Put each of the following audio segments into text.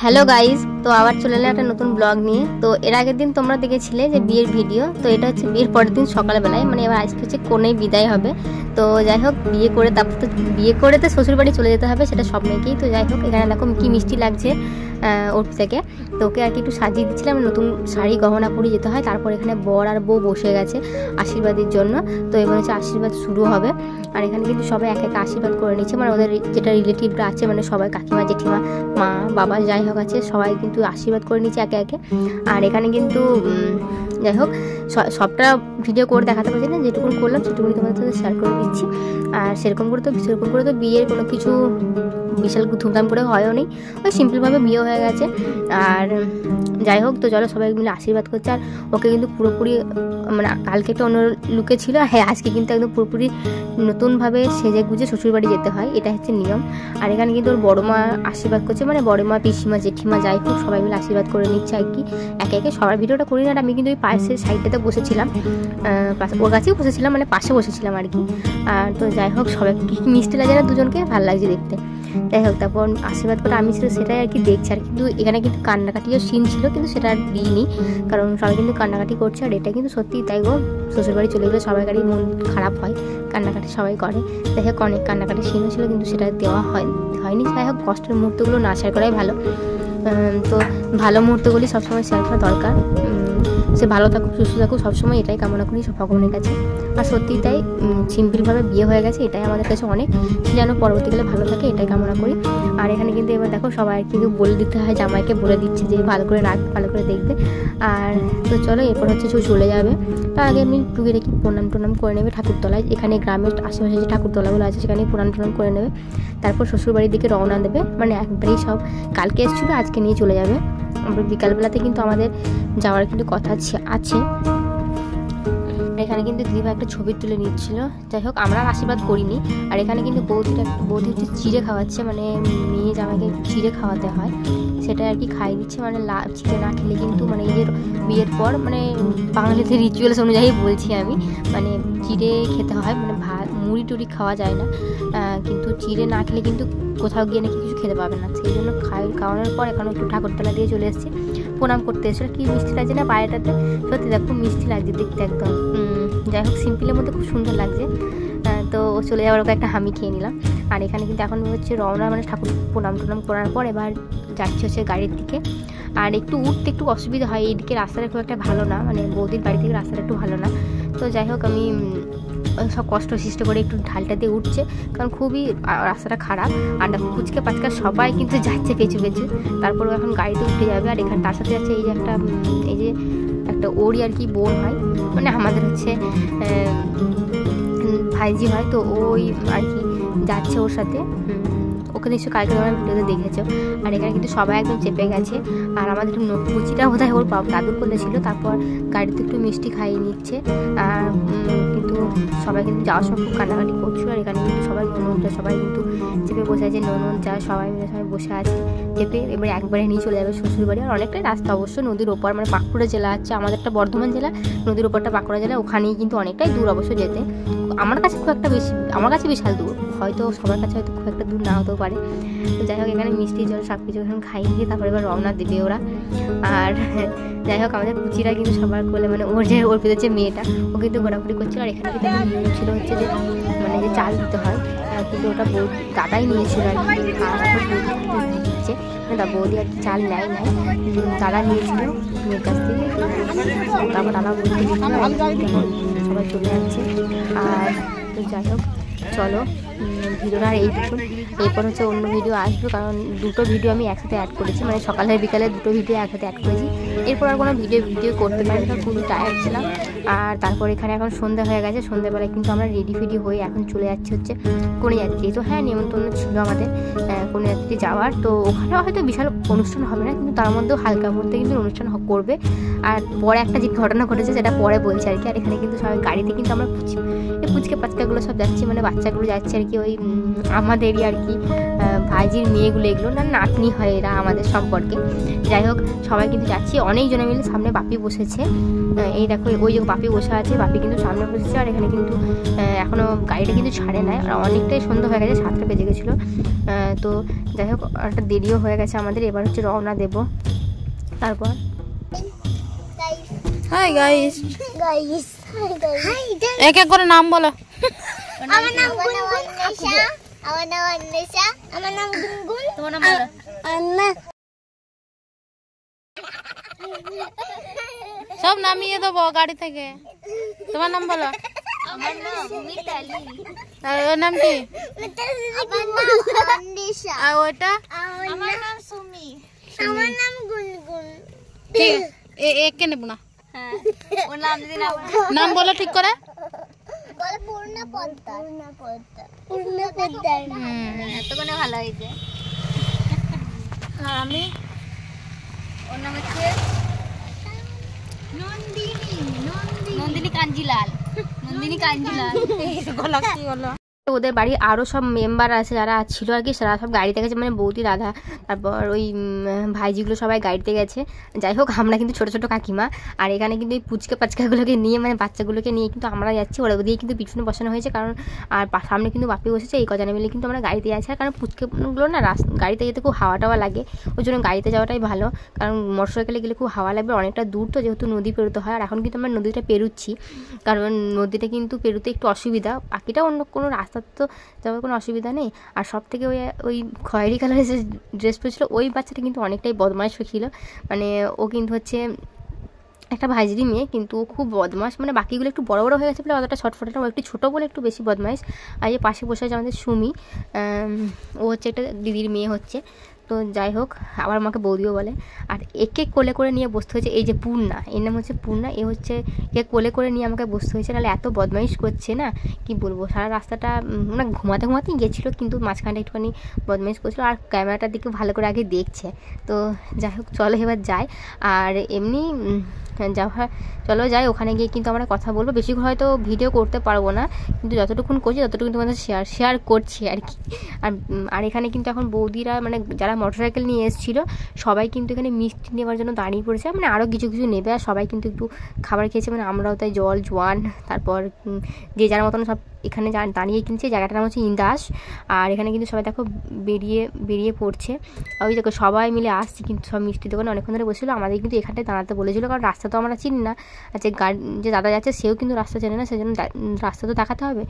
Hello guys, তো আবার চলে এলাম একটা নতুন ব্লগ নিয়ে। তো এর আগের দিন তোমরা দেখেছিলে যে বিয়ের ভিডিও, তো এটা হচ্ছে বিয়ের পরের দিন সকালবেলায়, মানে এবার আজকে হচ্ছে কনেই বিদায় হবে। তো যাই হোক, বিয়ে করে তারপর তো বিয়ে করে তো শ্বশুর বাড়ি চলে যেতে হবে, সেটা সব মেয়েকেই। তো যাই হোক, এখানে দেখো কি মিষ্টি লাগছে ওর থেকে। তো ওকে আর কি একটু সাজিয়ে দিচ্ছিলাম, নতুন শাড়ি গহনা পরে যেতে হয়। তারপর এখানে বর আর বউ বসে গেছে আশীর্বাদের জন্য। তো এবার হচ্ছে আশীর্বাদ শুরু হবে। আর এখানে কিন্তু সবাই এক এক আশীর্বাদ করে নিচ্ছে, মানে ওদের যেটা রিলেটিভরা আছে, মানে সবাই কাকিমা জেঠিমা মা বাবা যাই হোক আছে, সবাই কিন্তু আশীর্বাদ করে নিচ্ছে একে একে। আর এখানে কিন্তু যাই হোক সবটা ভিডিও করে দেখাতে পারছি না, যেটুকুন করলাম সেটুকুনি তোমাদের সাথে শেয়ার করে দিচ্ছি। আর সেরকম করে তো বিয়ের কোনো কিছু বিশাল ধুমধাম করে হয়ও নেই, ওই সিম্পলভাবে বিয়ে হয়ে গেছে। আর যাই হোক, তো চলো সবাই মিলে আশীর্বাদ করছে। আর ওকে কিন্তু পুরোপুরি মানে কালকে একটা অন্য লুকে ছিল, হ্যাঁ আজকে কিন্তু একদম পুরোপুরি নতুনভাবে সেজে গুজে শ্বশুরবাড়ি যেতে হয়, এটা হচ্ছে নিয়ম। আর এখানে কিন্তু ওর বড় মা আশীর্বাদ করছে, মানে বড় মা পিসিমা জেঠিমা যাই হোক সবাই মিলে আশীর্বাদ করে নিচ্ছে আর কি একে একে। সবার ভিডিওটা করি না, আমি কিন্তু ওই পাশের সাইডটাতে বসেছিলাম, ওর কাছেই বসেছিলাম, মানে পাশে বসেছিলাম আর কি। আর তো যাই হোক, সবাই কি মিষ্টি লাগে না দুজনকে, ভালো লাগছে দেখতে। যাই হোক, তারপর আশীর্বাদ করে আমি সেটাই আর কি দেখছি। আর কিন্তু এখানে কিন্তু কান্নাকাটিও সিন ছিল, কিন্তু সেটা আর দিইনি, কারণ সবাই কিন্তু কান্নাকাটি করছে। আর এটা কিন্তু সত্যিই তাই গো, শ্বশুরবাড়ি চলে গেলে সবাইকারই মন খারাপ হয়, কান্নাকাটি সবাই করে। যাই হোক, অনেক কান্নাকাটি সিনও ছিল, কিন্তু সেটা দেওয়া হয়নি। যাই হোক, কষ্টের মুহূর্তগুলো না শেয়ার করাই ভালো। তো ভালো মুহূর্তগুলি সবসময় শেয়ার করা দরকার। সে ভালো থাকুক সুস্থ থাকুক, সবসময় এটাই কামনা করি সব ভগবানের কাছে। আর সত্যিই তাই, সিম্পলভাবে বিয়ে হয়ে গেছে, এটাই আমাদের কাছে অনেক। সে যেন পরবর্তীকালে ভালো থাকে, এটাই কামনা করি। আর এখানে কিন্তু এবার দেখো সবাই কিন্তু বলে দিতে হয়, জামাইকে বলে দিচ্ছে যে ভালো করে রাখবে, ভালো করে দেখবে। আর তো চলো, এরপর হচ্ছে চলে যাবে। তার আগে আমি টুকে রেখে প্রণাম করে নেবে ঠাকুরতলায়, এখানে গ্রামের আশেপাশে যে ঠাকুরতলাগুলো আছে সেখানে প্রণাম করে নেবে। তারপর শ্বশুরবাড়ির দিকে রওনা দেবে, মানে একবারেই সব কালকে এসেছিলো আজকে নিয়ে চলে যাবে। আমরা বিকালবেলাতে কিন্তু আমাদের যাওয়ার কিন্তু কথা আছে। এখানে কিন্তু দিদিভাই একটা ছবি তুলে নিচ্ছিল। যাই হোক, আমরা আশীর্বাদ করিনি। আর এখানে কিন্তু বৌদি হচ্ছে চিড়ে খাওয়াচ্ছে, মানে মেয়ে জামাইকে চিড়ে খাওয়াতে হয়, সেটা আর কি খাইয়ে দিচ্ছে। মানে চিড়ে না খেলে কিন্তু, মানে এই যে বিয়ের পর, মানে বাঙালিদের রিচুয়ালস অনুযায়ী বলছি আমি, মানে চিড়ে খেতে হয়, মানে মুড়ি টুড়ি খাওয়া যায় না, কিন্তু চিড়ে না খেলে কিন্তু কোথাও গিয়ে নাকি কিছু খেতে পাবে না। সেই জন্য খাওয়ানোর পর এখন একটু ঠাকুরতলা দিয়ে চলে এসেছি, প্রণাম করতে এসেছিলো। কি মিষ্টি লাগছে না পায়েটাতে, সত্যি দেখো মিষ্টি লাগছে দেখতে একদম। যাই হোক, সিম্পলের মধ্যে খুব সুন্দর লাগছে। তো চলে যাওয়ার ওকে একটা হামি খেয়ে নিলাম। আর এখানে কিন্তু এখন হচ্ছে রওনা, মানে ঠাকুর প্রণাম করার পর এবার যাচ্ছি হচ্ছে গাড়ির দিকে। আর উঠতে একটু অসুবিধা হয়, এইদিকে রাস্তাটা খুব একটা ভালো না, মানে বৌদির বাড়ি থেকে রাস্তাটা একটু ভালো না। তো যাই হোক, আমি সব কষ্ট সৃষ্ট করে একটু ঢালটা দিয়ে উঠছে, কারণ খুবই রাস্তাটা খারাপ। আর কুচকে পাচকা সবাই কিন্তু যাচ্ছে পেছু। তারপরে এখন গাড়িতে উঠে যাবে। আর এখানে তার সাথে আছে এই যে একটা ওরই আর কি বোন হয়, মানে আমাদের হচ্ছে ভাইজি হয়, তো ওই আর কি যাচ্ছে ওর সাথে। ওকে নিশ্চয় কালকে তোমরা ভিডিওতে দেখেছো। আর এখানে কিন্তু সবাই একদম চেপে গেছে। আর আমাদের একটু কুচিটা বোধহয় ওর দাদুর কোলে ছিল, তারপর গাড়িতে একটু মিষ্টি খাইয়ে নিচ্ছে। আর কিন্তু সবাই কিন্তু যাওয়ার সময় খুব কান্নাকাটি করছিল। আর এখানে কিন্তু সবাই ননদরা সবাই কিন্তু চেপে বসে আছে, ননদ যা সবাই মিলে সবাই বসে আছে চেপে। এবারে একবারে নিয়ে চলে যাবে শ্বশুরবাড়ি। আর অনেকটাই রাস্তা অবশ্য, নদীর ওপর, মানে বাঁকুড়া জেলা আছে আমাদেরটা, বর্ধমান জেলা, নদীর ওপরটা বাঁকুড়া জেলা, ওখানেই কিন্তু অনেকটাই দূর অবশ্য যেতে। আমার কাছে খুব একটা বেশি, আমার কাছে বিশাল দূর, হয়তো সবার কাছে হয়তো খুব একটা দূর না হতেও পারে। তো যাই হোক, এখানে মিষ্টি জল সব কিছু এখন খাইয়ে দিয়ে তারপরে এবার রওনা দেবে ওরা। আর যাই হোক, আমাদের কুচিরা কিন্তু সবার কোলে, মানে ওর ভিতরে যে মেয়েটা, ও কিন্তু ঘোরাঘুরি করছিল। আর এখানে কিন্তু নিয়ম ছিল হচ্ছে যে, মানে যে চাল দিতে হয়, কিন্তু ওটা দাদাই নিয়েছিল আর কি, দিচ্ছে, মানে বৌদি আর কি চাল নেয় দাদা নিয়েছিল মেয়ের কাছ থেকে। তারপর দাদা বলতে সবাই চলে যাচ্ছে। আর তো যাই হোক, চলো ভিডিওটা আর এইটুকুন। এরপর হচ্ছে অন্য ভিডিও আসবে, কারণ দুটো ভিডিও আমি একসাথে অ্যাড করেছি, মানে সকালে বিকালে দুটো ভিডিও একসাথে অ্যাড করেছি। এরপর আর কোনো ভিডিও করতে পারি না, খুবই টায়ার্ড ছিলাম। আর তারপর এখানে এখন সন্ধ্যা হয়ে গেছে, সন্ধ্যাবেলায় কিন্তু আমরা রেডি হয়ে এখন চলে যাচ্ছি হচ্ছে কনেযাত্রী। তো হ্যাঁ, নিমন্ত্রণ ছিল আমাদের কনেযাত্রী যাওয়ার, তো ওখানে হয়তো বিশাল অনুষ্ঠান হবে না, কিন্তু তার মধ্যেও হালকার মধ্যে কিন্তু অনুষ্ঠান করবে। আর পরে একটা যে ঘটনা ঘটেছে সেটা পরে বলছি আর কি। আর এখানে কিন্তু সবাই গাড়িতে কিন্তু আমরা পুচকে পাচকাগুলো সব যাচ্ছি, মানে বাচ্চাগুলো যাচ্ছে আর কি, ওই আমাদেরই আর কি ভাইজির মেয়েগুলো, এগুলো না নাতনি হয় এরা আমাদের সম্পর্কে। যাই হোক, সবাই কিন্তু যাচ্ছি, অনেকজনে মিলে সামনে বাপি বসেছে। এই দেখো ওই যে বাপি বসে আছে, বাপি কিন্তু সামনে বসেছে। আর এখানে কিন্তু এখনও গাড়িটা কিন্তু ছাড়ে নাই, আর অনেকটাই সন্ধ্যা হয়ে গেছে, 7টা বেজে গেছিলো। তো যাই হোক একটা দেরিও হয়ে গেছে আমাদের, এবার হচ্ছে রওনা দেবো। তারপর হাই গাইস, এক এক করে নাম বলো। আমার নাম গুনগুন, আমার নাম অন্বেষা, আমার নাম গুনগুন, তোমার নাম বলো। সব নামিয়ে দেবো গাড়ি থেকে। তোমার নাম বলো। আমার নাম মিতালি। আর ওর নাম কি? আমার নাম অন্বেষা। আর ওটা? আমার নাম সুমি। আমার নাম গুনগুন। ঠিক আছে, একে নেব না। হ্যাঁ, ওর নাম দিদি নাম বলো ঠিক করে। বলে পূর্ণা পোদ্দার। পূর্ণা পোদ্দার। এতক্ষণে ভালো হয়েছে। আর আমি, ওর নাম হচ্ছে নন্দিনী কাঞ্জিলাল। নন্দিনী কাঞ্জিলাল। কি বলো? ওদের বাড়ি আরও সব মেম্বার আছে যারা ছিল আর কি, তারা সব গাড়িতে গেছে, মানে বৌদি, দাদা, তারপর ওই ভাইজিগুলো সবাই গাড়িতে গেছে। যাই হোক আমরা কিন্তু ছোটো ছোটো কাকিমা, আর এখানে কিন্তু এই পুচকা পাচকাগুলোকে নিয়ে, মানে বাচ্চাগুলোকে নিয়ে কিন্তু আমরা যাচ্ছি। ওরা দিয়ে কিন্তু পিছনে বসানো হয়েছে, কারণ আর সামনে কিন্তু বাপি বসেছে। এই কজনে মিলে কিন্তু আমরা গাড়িতে যাচ্ছি। আর কারণ পুচকাগুলো না গাড়িতে যেতে খুব হাওয়া টাওয়া লাগে, ওই জন্য গাড়িতে যাওয়াটাই ভালো। কারণ মোটরসাইকেলে গেলে খুব হাওয়া লাগবে, অনেকটা দূর তো, যেহেতু নদী পেরোতে হয়। আর এখন কিন্তু আমরা নদীটা পেরোচ্ছি, কারণ নদীটা কিন্তু পেরোতে একটু অসুবিধা, বাকিটা অন্য কোনো রাস্তা তো যাওয়ার কোনো অসুবিধা নেই। আর সব থেকে ওই খয়েরি কালারের যে ড্রেস পরেছিল ওই বাচ্চাটা কিন্তু অনেকটাই বদমাইশ ছিল। মানে ও কিন্তু হচ্ছে একটা ভাইজিরি মেয়ে, কিন্তু ও খুব বদমাশ। মানে বাকিগুলো একটু বড় বড় হয়ে গেছে বলে অতটা ছটফটাটা, ও একটু ছোটো বলে একটু বেশি বদমাইশ। আর এই পাশে বসে আছে আমাদের সুমি, ও হচ্ছে একটা দিদির মেয়ে হচ্ছে। তো যাই হোক, আবার আমাকে বৌদিও বলে। আর একে কোলে করে নিয়ে বসতে হয়েছে, এই যে পূর্ণা, এর নাম হচ্ছে পূর্ণা, এ হচ্ছে একে কোলে করে নিয়ে আমাকে বসতে হয়েছে, নাহলে এত বদমাইশ করছে না কি বলবো। সারা রাস্তাটা মানে ঘুমাতেই গেছিলো, কিন্তু মাঝখানটা একটুখানি বদমাইশ করছিলো। আর ক্যামেরাটার দিকে ভালো করে আগে দেখছে। তো যাই হোক চলো এবার যাই। আর এমনি চলো যাই, ওখানে গিয়ে কিন্তু আমরা কথা বলবো। বেশিক্ষণ হয়তো ভিডিও করতে পারবো না, কিন্তু যতটুকুন করছি ততটুকু তোমাদের শেয়ার করছি আর কি। আর এখানে কিন্তু এখন বৌদিরা, মানে যারা মোটরসাইকেল নিয়ে এসেছিলো সবাই কিন্তু এখানে মিষ্টি নেওয়ার জন্য দাঁড়িয়ে পড়েছে, মানে আরও কিছু কিছু নেবে। আর সবাই কিন্তু একটু খাবার খেয়েছে, মানে আমরাও তাই জল জোয়ান, তারপর যে যার মতন সব এখানে দাঁড়িয়ে কিনছে। জায়গাটার নাম হচ্ছে ইন্দাস। আর এখানে কিন্তু সবাই দেখো বেরিয়ে পড়ছে। ওই দেখো সবাই মিলে আসছে, কিন্তু সব মিষ্টি দোকানে অনেকক্ষণ ধরে বসেছিলো। আমাদের কিন্তু এখানটায় দাঁড়াতে বলেছিল, কারণ রাস্তা তো আমরা চিনি না, আর যে দাদা যাচ্ছে সেও কিন্তু রাস্তা চেনে না, সেজন্য রাস্তা তো দেখাতে হবে।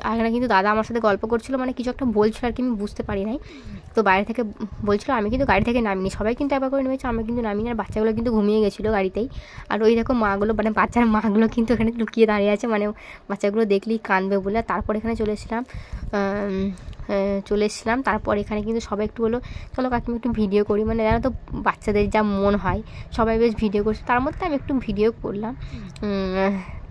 আর এখানে কিন্তু দাদা আমার সাথে গল্প করছিল, মানে কিছু একটা বলছিল আর কি, আমি বুঝতে পারি নাই। তো বাইরে থেকে বলছিল, আমি কিন্তু গাড়ি থেকে নামিনি, সবাই কিন্তু একবার করে নেমেছে, আমি কিন্তু নামিনি। আর বাচ্চাগুলো কিন্তু ঘুমিয়ে গেছিলো গাড়িতেই। আর ওই দেখো মাগুলো, মানে বাচ্চার মাগুলো কিন্তু এখানে লুকিয়ে দাঁড়িয়ে আছে, মানে বাচ্চাগুলো দেখলেই কাঁদবে বলে। তারপর এখানে চলে এসেছিলাম। তারপর এখানে কিন্তু সবাই একটু বলো চলো কাকিমা একটু ভিডিও করি, মানে জানো তো বাচ্চাদের যা মন হয়, সবাই বেশ ভিডিও করছে, তার মধ্যে আমি একটু ভিডিও করলাম।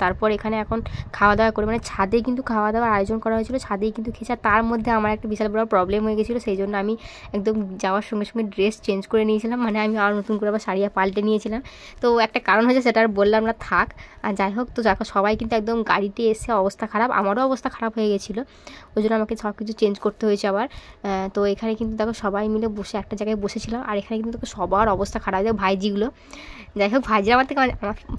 তারপর এখানে এখন খাওয়া দাওয়া করে, মানে ছাদে কিন্তু খাওয়া দাওয়ার আয়োজন করা হয়েছিল, ছাদেই কিন্তু খেয়েছে। তার মধ্যে আমার একটা বিশাল বড় প্রবলেম হয়ে গেছিলো, সেই জন্য আমি একদম যাওয়ার সঙ্গে সঙ্গে ড্রেস চেঞ্জ করে নিয়েছিলাম, মানে আমি আর নতুন করে আবার শাড়ি পাল্টে নিয়েছিলাম। তো একটা কারণ হয়েছে, সেটা আর বললাম না, থাক। আর যাই হোক, তো দেখো সবাই কিন্তু একদম গাড়িতে এসে অবস্থা খারাপ, আমারও অবস্থা খারাপ হয়ে গেছিলো, ওই জন্য আমাকে সব কিছু চেঞ্জ করতে হয়েছে আবার। তো এখানে কিন্তু দেখো সবাই মিলে বসে একটা জায়গায় বসেছিলাম। আর এখানে কিন্তু দেখো সবার অবস্থা খারাপ, দেখো ভাইজিগুলো, যাই হোক ভাইজিরা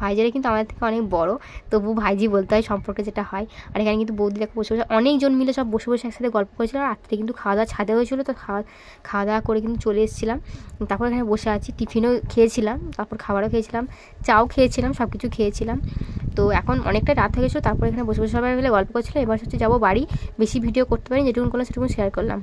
ভাইজিরা কিন্তু আমাদের থেকে অনেক বড়, তবু ভাইজি বলতে হয় সম্পর্কে যেটা হয়। আর এখানে কিন্তু বৌদি দেখো বসে অনেকজন মিলে সব বসে একসাথে গল্প করেছিল। আর রাত্রে কিন্তু খাওয়া দাওয়া ছাদে হয়েছিল, তো খাওয়া দাওয়া করে কিন্তু চলে এসেছিলাম। তারপর এখানে বসে আছি, টিফিনও খেয়েছিলাম, তারপর খাবারও খেয়েছিলাম, চাও খেয়েছিলাম, সব কিছু খেয়েছিলাম। তো এখন অনেকটা রাত হয়ে গেছিলো, তারপর এখানে বসে সবাই মিলে গল্প করছিলো। এবার হচ্ছে যাবো বাড়ি, বেশি ভিডিও করতে পারি, যেটুকুন করলাম সেটুকুন শেয়ার করলাম।